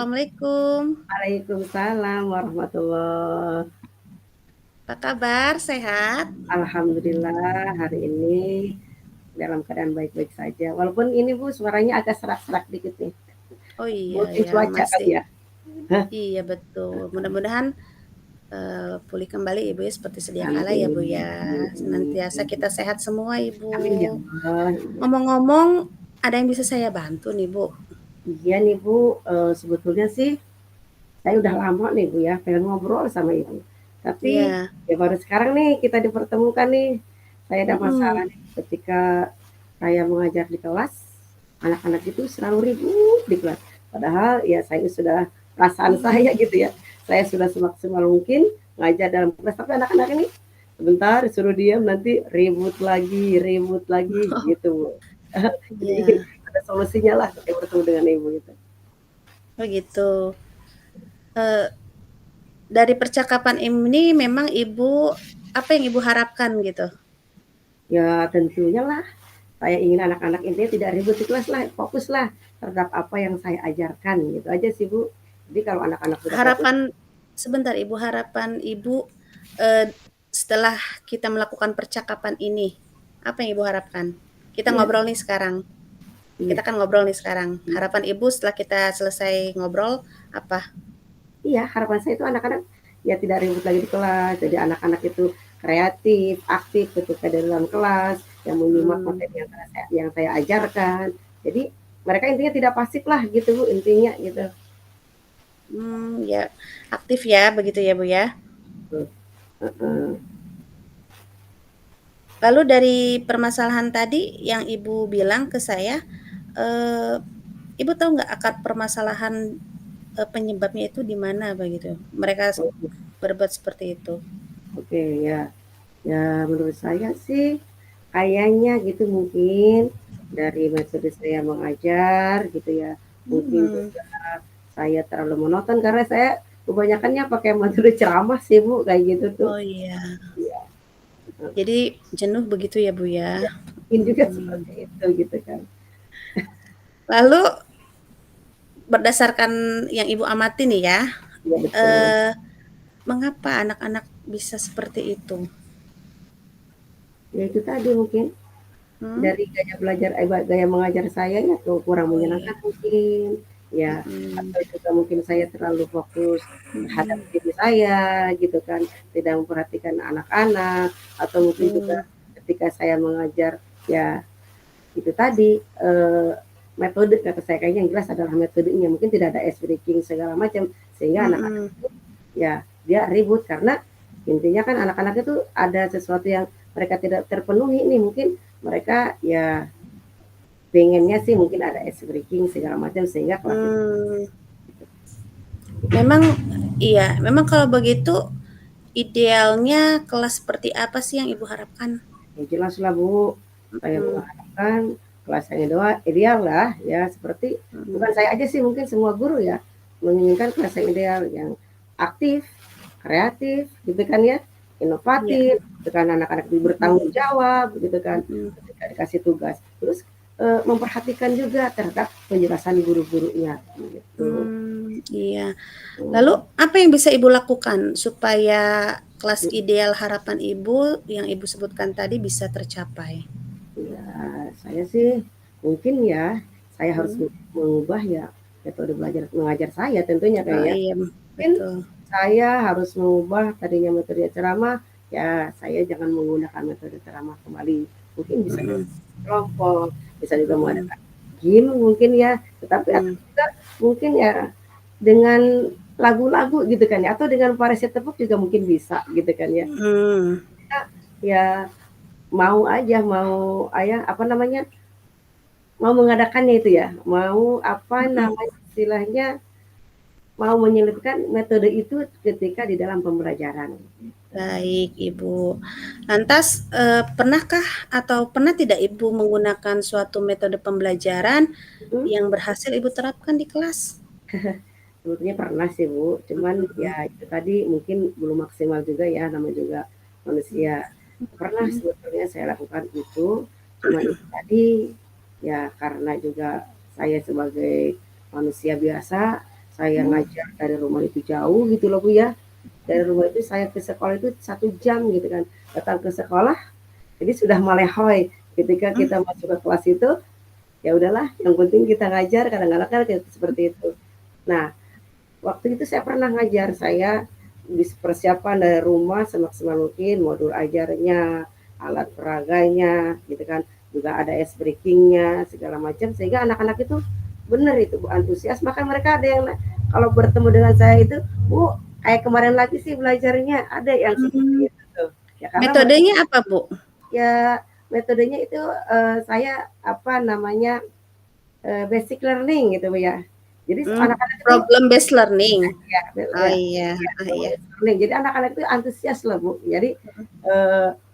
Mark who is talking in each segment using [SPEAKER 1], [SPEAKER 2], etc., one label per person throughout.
[SPEAKER 1] Assalamualaikum.
[SPEAKER 2] Waalaikumsalam warahmatullah.
[SPEAKER 1] Apa kabar? Sehat?
[SPEAKER 2] Alhamdulillah hari ini dalam keadaan baik-baik saja. Walaupun ini Bu suaranya agak serak-serak dikit nih.
[SPEAKER 1] Oh iya
[SPEAKER 2] Mungkin
[SPEAKER 1] ya,
[SPEAKER 2] cuaca
[SPEAKER 1] masih
[SPEAKER 2] kali ya? Hah?
[SPEAKER 1] iya betul. Mudah-mudahan, pulih kembali Ibu ya seperti sedia kala ya Bu
[SPEAKER 2] Amin.
[SPEAKER 1] ya. Senantiasa kita sehat semua Ibu.
[SPEAKER 2] Amin ya Allah. Iya.
[SPEAKER 1] Ngomong-ngomong, ada yang bisa saya bantu nih Bu?
[SPEAKER 2] Iya nih Bu, sebetulnya sih saya udah lama nih Bu ya pengen ngobrol sama Ibu. Tapi
[SPEAKER 1] Iya,
[SPEAKER 2] ya baru sekarang nih kita dipertemukan nih. Saya ada masalah
[SPEAKER 1] mhm.
[SPEAKER 2] nih ketika saya mengajar di kelas, anak-anak itu selalu ribut di kelas. Padahal ya saya sudah perasaan saya gitu ya, saya sudah semaksimal mungkin ngajar dalam kelas, tapi anak-anak ini sebentar suruh diam nanti ribut lagi gitu Bu. Jadi ingin
[SPEAKER 1] Iya.
[SPEAKER 2] ada solusinya lah saya bertemu dengan Ibu gitu.
[SPEAKER 1] Oh gitu. Eee, dari percakapan ini memang Ibu apa yang Ibu harapkan gitu?
[SPEAKER 2] Ya tentunya lah saya ingin anak-anak intinya tidak ribut di kelas lah, fokus lah terhadap apa yang saya ajarkan gitu aja sih Bu. Jadi kalau anak-anak sudah fokus,
[SPEAKER 1] Harapan sebentar Ibu, harapan Ibu, eee, setelah kita melakukan percakapan ini, apa yang Ibu harapkan? Kita
[SPEAKER 2] iya,
[SPEAKER 1] ngobrol nih sekarang,
[SPEAKER 2] iya,
[SPEAKER 1] kita kan ngobrol nih sekarang.
[SPEAKER 2] iya,
[SPEAKER 1] Harapan Ibu setelah kita selesai ngobrol apa?
[SPEAKER 2] iya, harapan saya itu anak-anak ya tidak ribut lagi di kelas, jadi anak-anak itu kreatif, aktif ketika di dalam kelas, yang menyimak
[SPEAKER 1] Mmm,
[SPEAKER 2] materi yang saya ajarkan. Jadi mereka intinya tidak pasif lah gitu Bu, intinya gitu.
[SPEAKER 1] ya aktif ya, begitu ya, Bu, ya?
[SPEAKER 2] Tuh, heeh.
[SPEAKER 1] Lalu dari permasalahan tadi yang Ibu bilang ke saya, eee, Ibu tahu nggak akar permasalahan, penyebabnya itu di mana begitu? Mereka berbuat seperti itu?
[SPEAKER 2] Oke, ya. Ya menurut saya sih kayaknya gitu mungkin dari metode saya mengajar gitu ya, mungkin
[SPEAKER 1] Mhm.
[SPEAKER 2] juga saya terlalu monoton karena saya kebanyakannya pakai metode ceramah sih Bu, kayak gitu tuh.
[SPEAKER 1] Oh iya,
[SPEAKER 2] Iya, heeh,
[SPEAKER 1] jadi jenuh begitu ya, Bu, ya?
[SPEAKER 2] iya, mungkin juga
[SPEAKER 1] Mhm.
[SPEAKER 2] seperti itu gitu kan.
[SPEAKER 1] Lalu berdasarkan yang Ibu amati nih ya,
[SPEAKER 2] Iya betul.
[SPEAKER 1] eee, mengapa anak-anak bisa seperti itu?
[SPEAKER 2] Ya itu tadi mungkin
[SPEAKER 1] Mmm?
[SPEAKER 2] dari gaya mengajar saya ya tuh kurang
[SPEAKER 1] Oh iya,
[SPEAKER 2] menyenangkan mungkin, ya
[SPEAKER 1] mhm,
[SPEAKER 2] atau juga mungkin saya terlalu fokus terhadap
[SPEAKER 1] mhm,
[SPEAKER 2] diri saya gitu kan, tidak memperhatikan anak-anak, atau mungkin juga
[SPEAKER 1] mmm,
[SPEAKER 2] ketika saya mengajar ya itu tadi, metode kata saya kayaknya yang jelas adalah metodenya, mungkin tidak ada ice breaking segala macam, sehingga anak-anak
[SPEAKER 1] mhm,
[SPEAKER 2] itu ya dia ribut karena intinya kan anak-anak itu ada sesuatu yang mereka tidak terpenuhi nih, mungkin mereka ya pengennya sih mungkin ada ice breaking segala macam sehingga kelas itu
[SPEAKER 1] mmm. Memang iya, memang kalau begitu idealnya kelas seperti apa sih yang Ibu harapkan?
[SPEAKER 2] ya jelas lah Bu, saya
[SPEAKER 1] Mhm,
[SPEAKER 2] mengharapkan kelas yang ideal lah ya seperti bukan
[SPEAKER 1] mhm,
[SPEAKER 2] saya aja sih mungkin semua guru ya menginginkan kelas yang ideal yang aktif, kreatif gitu kan ya,
[SPEAKER 1] iya,
[SPEAKER 2] inovatif, gitu kan anak-anak
[SPEAKER 1] mhm,
[SPEAKER 2] bertanggung jawab gitu kan
[SPEAKER 1] mhm,
[SPEAKER 2] ketika dikasih tugas. Terus memperhatikan juga terhadap penjelasan guru-gurunya gitu.
[SPEAKER 1] iya. Lalu
[SPEAKER 2] Hmm.
[SPEAKER 1] apa yang bisa Ibu lakukan supaya kelas ideal harapan Ibu yang Ibu sebutkan tadi bisa tercapai?
[SPEAKER 2] Ya, saya sih mungkin ya, saya harus
[SPEAKER 1] Mmm,
[SPEAKER 2] mengubah ya metode belajar mengajar saya tentunya Kak,
[SPEAKER 1] oh
[SPEAKER 2] ya.
[SPEAKER 1] iya,
[SPEAKER 2] Mungkin
[SPEAKER 1] betul,
[SPEAKER 2] saya harus mengubah tadinya metode ceramah, ya saya jangan menggunakan metode ceramah kembali. Mungkin bisa dengan
[SPEAKER 1] mhm,
[SPEAKER 2] kelompok, bisa juga
[SPEAKER 1] mhm,
[SPEAKER 2] mengadakan game mungkin ya, tetapi atau
[SPEAKER 1] mhm,
[SPEAKER 2] juga mungkin ya dengan lagu-lagu gitu kan ya, atau dengan variasi tepuk juga mungkin bisa gitu kan ya.
[SPEAKER 1] mmm,
[SPEAKER 2] Kita ya mau aja, mau apa namanya, mau mengadakannya itu ya, mau apa
[SPEAKER 1] mhm.
[SPEAKER 2] namanya istilahnya, mau menyelipkan metode itu ketika di dalam pembelajaran.
[SPEAKER 1] Baik, Ibu. Lantas, pernahkah atau pernah tidak Ibu menggunakan suatu metode pembelajaran
[SPEAKER 2] Mhm,
[SPEAKER 1] yang berhasil Ibu terapkan di kelas?
[SPEAKER 2] sebetulnya pernah sih Bu, cuman
[SPEAKER 1] Mhm,
[SPEAKER 2] ya itu tadi mungkin belum maksimal juga ya, namanya juga
[SPEAKER 1] mhm,
[SPEAKER 2] manusia. Pernah
[SPEAKER 1] mhm,
[SPEAKER 2] sebetulnya saya lakukan itu, cuman itu tadi, ya karena juga saya sebagai manusia biasa, Saya
[SPEAKER 1] Mmm,
[SPEAKER 2] ngajar dari rumah itu jauh gitu loh Bu ya. Dari rumah itu saya ke sekolah itu 1 jam gitu kan. Datang ke sekolah, jadi sudah malehoy. Ketika
[SPEAKER 1] mhm,
[SPEAKER 2] kita masuk ke kelas itu, ya udahlah yang penting kita ngajar, kadang-kadang kan kayak seperti itu. Nah, waktu itu saya pernah ngajar, saya persiapan dari rumah semaksimal mungkin, modul ajarnya, alat peraganya, gitu kan, juga ada ice breakingnya, segala macam, sehingga anak-anak itu benar itu Bu, antusias, maka mereka ada yang kalau bertemu dengan saya itu, Bu, kayak kemarin lagi sih belajarnya, ada yang
[SPEAKER 1] mmm.
[SPEAKER 2] seperti itu tuh. Ya karena mereka
[SPEAKER 1] Metodenya apa, Bu?
[SPEAKER 2] ya metodenya itu saya apa namanya basic learning gitu Bu ya. Jadi
[SPEAKER 1] Mmm,
[SPEAKER 2] anak-anak itu
[SPEAKER 1] problem based learning?
[SPEAKER 2] ya,
[SPEAKER 1] Oh,
[SPEAKER 2] ya,
[SPEAKER 1] iya,
[SPEAKER 2] ya,
[SPEAKER 1] oh, iya,
[SPEAKER 2] learning. Jadi anak-anak itu antusias loh Bu. Jadi
[SPEAKER 1] mhm.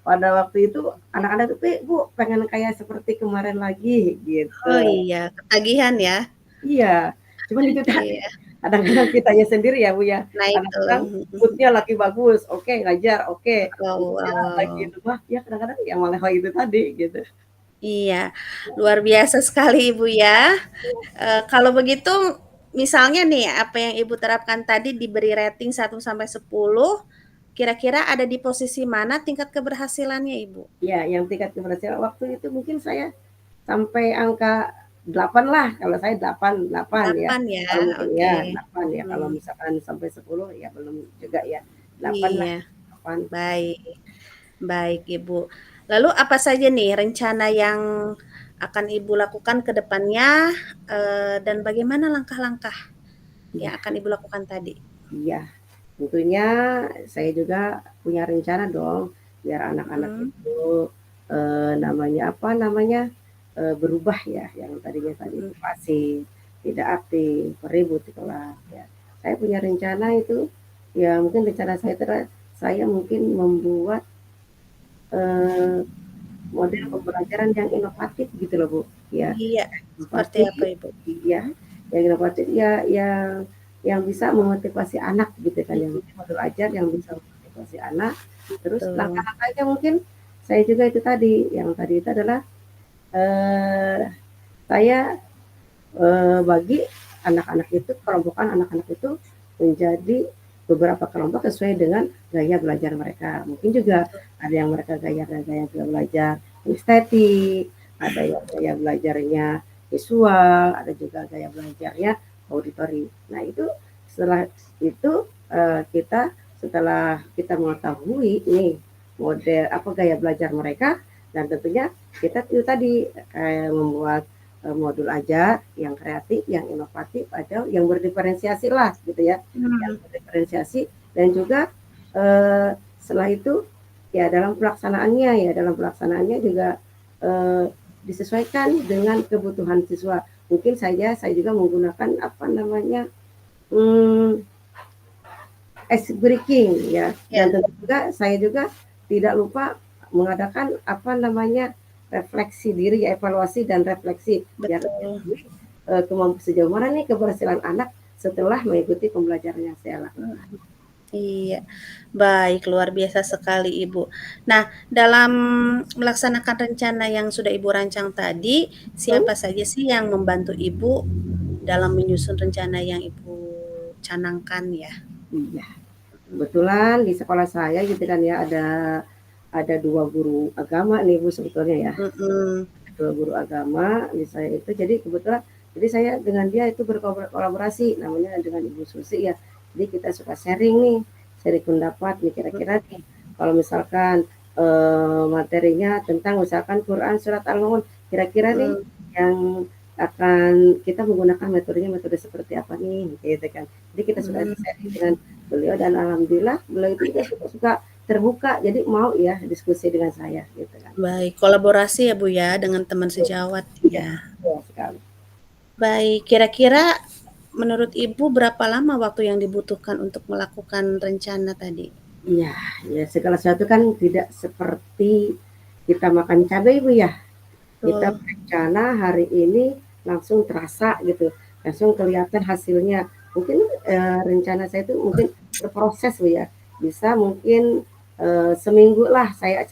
[SPEAKER 2] pada waktu itu anak-anak itu Bu pengen kayak seperti kemarin lagi gitu.
[SPEAKER 1] Oh, iya, ketagihan ya?
[SPEAKER 2] Iya, cuman itu tadi
[SPEAKER 1] Iya,
[SPEAKER 2] kadang-kadang kitanya sendiri ya Bu ya.
[SPEAKER 1] nah itu,
[SPEAKER 2] Kadang-kadang
[SPEAKER 1] mhm.
[SPEAKER 2] mood-nya lagi bagus, oke ngajar, oke.
[SPEAKER 1] Wow,
[SPEAKER 2] Mood-nya
[SPEAKER 1] wow,
[SPEAKER 2] lagi
[SPEAKER 1] wow.
[SPEAKER 2] lemah, ya kadang-kadang yang malah itu tadi gitu.
[SPEAKER 1] Iya, luar biasa sekali Ibu ya. Kalau begitu misalnya nih apa yang Ibu terapkan tadi diberi rating 1 sampai 10, kira-kira ada di posisi mana tingkat keberhasilannya Ibu?
[SPEAKER 2] Ya, yang tingkat keberhasilan waktu itu mungkin saya sampai angka 8 lah, kalau saya 8 8 ya.
[SPEAKER 1] 8 ya?
[SPEAKER 2] Kalau mungkin ya
[SPEAKER 1] Oke.
[SPEAKER 2] 8 ya, kalau
[SPEAKER 1] Mhm,
[SPEAKER 2] misalkan sampai 10 ya belum juga ya, 8 lah,
[SPEAKER 1] iya,
[SPEAKER 2] 8.
[SPEAKER 1] baik. Baik, Ibu. Lalu apa saja nih rencana yang akan Ibu lakukan ke depannya, dan bagaimana langkah-langkah yang
[SPEAKER 2] Iya,
[SPEAKER 1] akan Ibu lakukan tadi?
[SPEAKER 2] iya, tentunya saya juga punya rencana dong, biar anak-anak
[SPEAKER 1] Mhm,
[SPEAKER 2] itu, namanya apa namanya, berubah ya, yang tadi
[SPEAKER 1] mhm,
[SPEAKER 2] itu pasif, tidak aktif, ribut di kelas ya. Saya punya rencana itu, ya mungkin rencana saya itu adalah saya mungkin membuat, eee, model pembelajaran yang inovatif gitu loh, Bu, ya.
[SPEAKER 1] iya, seperti
[SPEAKER 2] Inovatif
[SPEAKER 1] apa, Ibu?
[SPEAKER 2] iya, yang inovatif ya yang bisa memotivasi anak gitu kan, yang
[SPEAKER 1] Mhm,
[SPEAKER 2] mungkin modul ajar yang bisa memotivasi anak, terus
[SPEAKER 1] betul,
[SPEAKER 2] langkah-langkahnya mungkin saya juga itu tadi, yang tadi itu adalah, eee, saya, bagi anak-anak itu kelompokan anak-anak itu menjadi beberapa kelompok sesuai dengan gaya belajar mereka. Mungkin juga
[SPEAKER 1] betul,
[SPEAKER 2] ada yang mereka gaya belajar estetik, ada yang gaya belajarnya visual, ada juga gaya belajarnya auditory. Nah itu setelah itu, setelah kita mengetahui nih model apa gaya belajar mereka dan tentunya kita itu tadi, membuat modul ajar yang kreatif, yang inovatif, atau yang berdiferensiasi lah gitu ya, yang
[SPEAKER 1] mmm,
[SPEAKER 2] berdiferensiasi dan juga setelah itu ya dalam pelaksanaannya juga disesuaikan dengan kebutuhan siswa. Mungkin saja saya juga menggunakan apa namanya hmm, ice breaking ya, dan
[SPEAKER 1] iya,
[SPEAKER 2] tentu juga saya juga tidak lupa mengadakan apa namanya refleksi diri, ya, evaluasi dan refleksi biar
[SPEAKER 1] betul,
[SPEAKER 2] diketahui sejauh mana nih keberhasilan anak setelah mengikuti pembelajaran yang saya lakukan.
[SPEAKER 1] mhm, iya. Baik, luar biasa sekali, Ibu. Nah, dalam melaksanakan rencana yang sudah Ibu rancang tadi,
[SPEAKER 2] Hmm,
[SPEAKER 1] siapa saja sih yang membantu Ibu dalam menyusun rencana yang Ibu canangkan ya?
[SPEAKER 2] iya.
[SPEAKER 1] Mhm,
[SPEAKER 2] Kebetulan di sekolah saya gitu kan ya ada 2 guru agama nih Bu sebetulnya ya.
[SPEAKER 1] mhm,
[SPEAKER 2] 2 guru agama di saya itu jadi kebetulan jadi saya dengan dia itu berkolaborasi namanya dengan Ibu Susi ya. Jadi kita suka sharing nih, sharing pendapat nih kira-kira
[SPEAKER 1] mhm,
[SPEAKER 2] nih kalau misalkan, materinya tentang misalkan Quran surat Al-Mu'min, kira-kira nih
[SPEAKER 1] mhm,
[SPEAKER 2] yang akan kita menggunakan metode seperti apa nih gitu kan. Jadi kita suka
[SPEAKER 1] mmm,
[SPEAKER 2] sharing dengan beliau dan alhamdulillah beliau itu juga suka terbuka jadi mau ya diskusi dengan saya gitu kan.
[SPEAKER 1] baik, kolaborasi ya, Bu, ya, dengan teman
[SPEAKER 2] Betul,
[SPEAKER 1] sejawat
[SPEAKER 2] iya,
[SPEAKER 1] ya.
[SPEAKER 2] betul sekali.
[SPEAKER 1] Baik, kira-kira menurut Ibu berapa lama waktu yang dibutuhkan untuk melakukan rencana tadi?
[SPEAKER 2] Iya, ya segala sesuatu kan tidak seperti kita makan cabai Bu ya. Kita
[SPEAKER 1] Betul,
[SPEAKER 2] berencana hari ini langsung terasa gitu, langsung kelihatan hasilnya. Mungkin, rencana saya itu mungkin berproses Bu ya, bisa mungkin, seminggu lah saya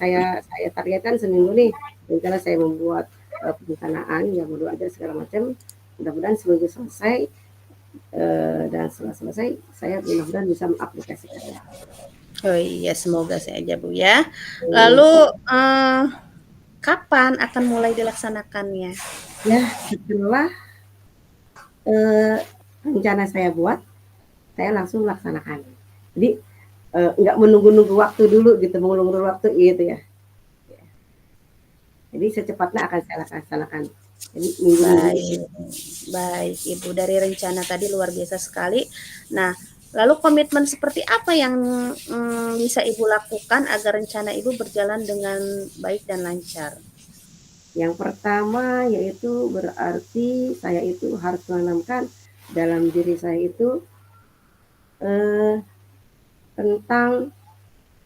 [SPEAKER 2] targetkan seminggu nih, rencana saya membuat, perencanaan, ya modul ajar segala macam, mudah-mudahan seminggu selesai. Dan setelah selesai saya mudah-mudahan bisa mengaplikasikannya.
[SPEAKER 1] Oh iya, semoga saja Bu ya.
[SPEAKER 2] Mmm,
[SPEAKER 1] Lalu, kapan akan mulai dilaksanakannya?
[SPEAKER 2] ya setelah, eee, rencana saya buat, saya langsung laksanakan. Jadi, nggak menunggu-nunggu waktu dulu gitu, mengulur-ulur waktu gitu ya. Jadi secepatnya akan saya laksanakan. Jadi minggu-minggu ini
[SPEAKER 1] Baik baik Ibu, dari rencana tadi luar biasa sekali. Nah, lalu komitmen seperti apa yang, bisa Ibu lakukan agar rencana Ibu berjalan dengan baik dan lancar?
[SPEAKER 2] yang pertama yaitu berarti saya itu harus menanamkan dalam diri saya itu, eee, tentang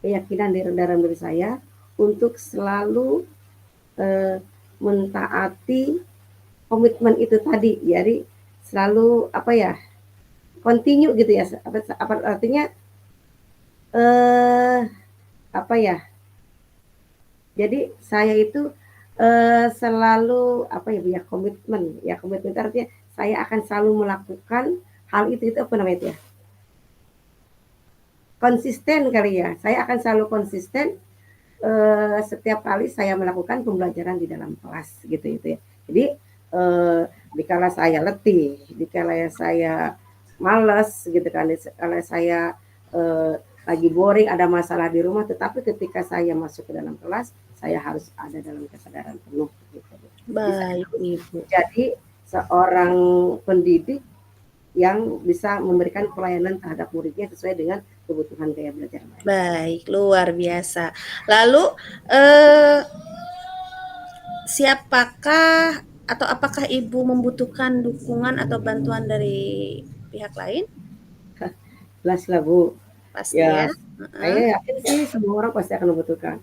[SPEAKER 2] keyakinan dalam diri saya untuk selalu, eee, mentaati komitmen itu tadi. Jadi selalu apa ya, continue gitu ya, apa artinya, eee, apa ya, jadi saya itu, selalu apa ya, ya komitmen itu artinya saya akan selalu melakukan hal itu apa namanya itu ya, konsisten kali ya, saya akan selalu konsisten, setiap kali saya melakukan pembelajaran di dalam kelas gitu ya. Jadi, dikala saya letih, dikala saya males gitu kan, kala saya, lagi boring, ada masalah di rumah, tetapi ketika saya masuk ke dalam kelas, saya harus ada dalam kesadaran penuh gitu. Jadi saya
[SPEAKER 1] Baik
[SPEAKER 2] harus
[SPEAKER 1] Ibu.
[SPEAKER 2] jadi seorang pendidik yang bisa memberikan pelayanan terhadap muridnya sesuai dengan kebutuhan gaya belajar mereka.
[SPEAKER 1] Baik, luar biasa. Lalu, eee, siapakah atau apakah Ibu membutuhkan dukungan atau bantuan dari pihak lain?
[SPEAKER 2] Jelaslah Bu,
[SPEAKER 1] Pasti ya?
[SPEAKER 2] ya
[SPEAKER 1] Heeh.
[SPEAKER 2] saya yakin sih semua orang pasti akan membutuhkan.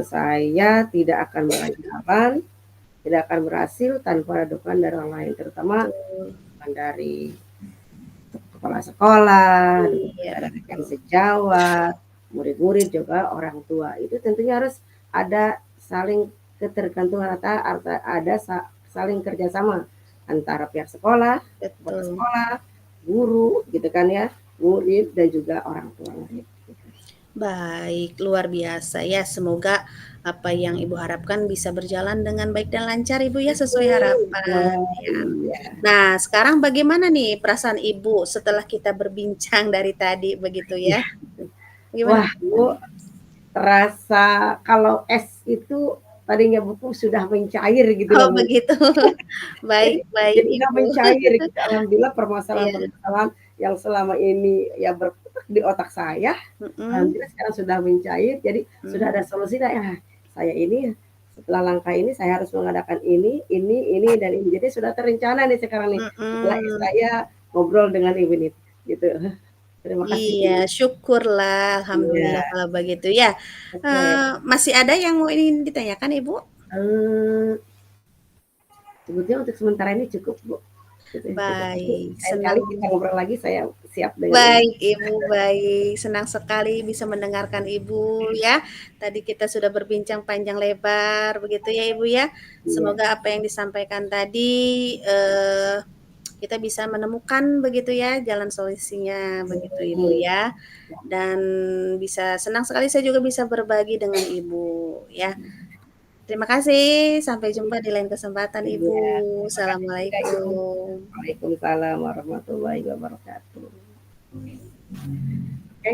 [SPEAKER 2] Saya tidak akan berjalan, tidak akan berhasil tanpa ada dukungan dari orang lain, terutama
[SPEAKER 1] Betul.
[SPEAKER 2] dukungan dari kepala sekolah, dukungan
[SPEAKER 1] Iya,
[SPEAKER 2] dari rekan
[SPEAKER 1] betul.
[SPEAKER 2] sejawat, murid-murid, juga orang tua. Itu tentunya harus ada saling ketergantungan atau ada saling kerjasama antara pihak sekolah, kepala
[SPEAKER 1] Betul.
[SPEAKER 2] sekolah, guru, gitu kan ya, murid dan juga orang tua murid. Gitu.
[SPEAKER 1] Baik, luar biasa ya. Semoga apa yang Ibu harapkan bisa berjalan dengan baik dan lancar Ibu ya, sesuai harapan
[SPEAKER 2] Nah,
[SPEAKER 1] ya.
[SPEAKER 2] iya.
[SPEAKER 1] Nah, sekarang bagaimana nih perasaan Ibu setelah kita berbincang dari tadi begitu
[SPEAKER 2] Iya.
[SPEAKER 1] ya? Gimana
[SPEAKER 2] Wah, Bu,
[SPEAKER 1] perasaannya?
[SPEAKER 2] terasa kalau es itu tadinya beku sudah mencair gitu
[SPEAKER 1] Oh
[SPEAKER 2] loh, Bu.
[SPEAKER 1] begitu. Baik
[SPEAKER 2] Jadi
[SPEAKER 1] baik
[SPEAKER 2] jadi udah
[SPEAKER 1] Ibu.
[SPEAKER 2] mencair gitu. Alhamdulillah
[SPEAKER 1] Iya,
[SPEAKER 2] permasalahan-permasalahan yang selama ini ya berkutat di otak saya,
[SPEAKER 1] mhm,
[SPEAKER 2] alhamdulillah sekarang sudah mencair, jadi sudah
[SPEAKER 1] mmm,
[SPEAKER 2] ada solusinya, ya saya ini setelah langkah ini saya harus mengadakan ini, dan ini. Jadi sudah terencana nih sekarang nih, setelah
[SPEAKER 1] mhm.
[SPEAKER 2] saya ngobrol dengan Ibu nih, gitu. Terima kasih,
[SPEAKER 1] Iya,
[SPEAKER 2] Bu.
[SPEAKER 1] syukurlah,
[SPEAKER 2] Iya,
[SPEAKER 1] alhamdulillah kalau begitu ya.
[SPEAKER 2] oke.
[SPEAKER 1] Masih ada yang mau ingin ditanyakan Ibu?
[SPEAKER 2] Eee, Sebetulnya untuk sementara ini cukup, Bu, gitu ya, cukup. Nanti
[SPEAKER 1] Baik,
[SPEAKER 2] lain kali
[SPEAKER 1] senang
[SPEAKER 2] kita ngobrol lagi, saya siap dengan ini.
[SPEAKER 1] baik Ibu, baik. Senang sekali bisa mendengarkan Ibu ya. Tadi kita sudah berbincang panjang lebar begitu ya Ibu ya.
[SPEAKER 2] Iya,
[SPEAKER 1] Semoga apa yang disampaikan tadi, kita bisa menemukan begitu ya jalan solusinya begitu Ibu
[SPEAKER 2] mhm,
[SPEAKER 1] ya. Dan bisa senang sekali saya juga bisa berbagi dengan Ibu ya. Terima kasih, sampai jumpa di lain kesempatan Ibu.
[SPEAKER 2] iya. Terima kasih juga Ibu.
[SPEAKER 1] Assalamualaikum.
[SPEAKER 2] Waalaikumsalam warahmatullahi wabarakatuh. Oke.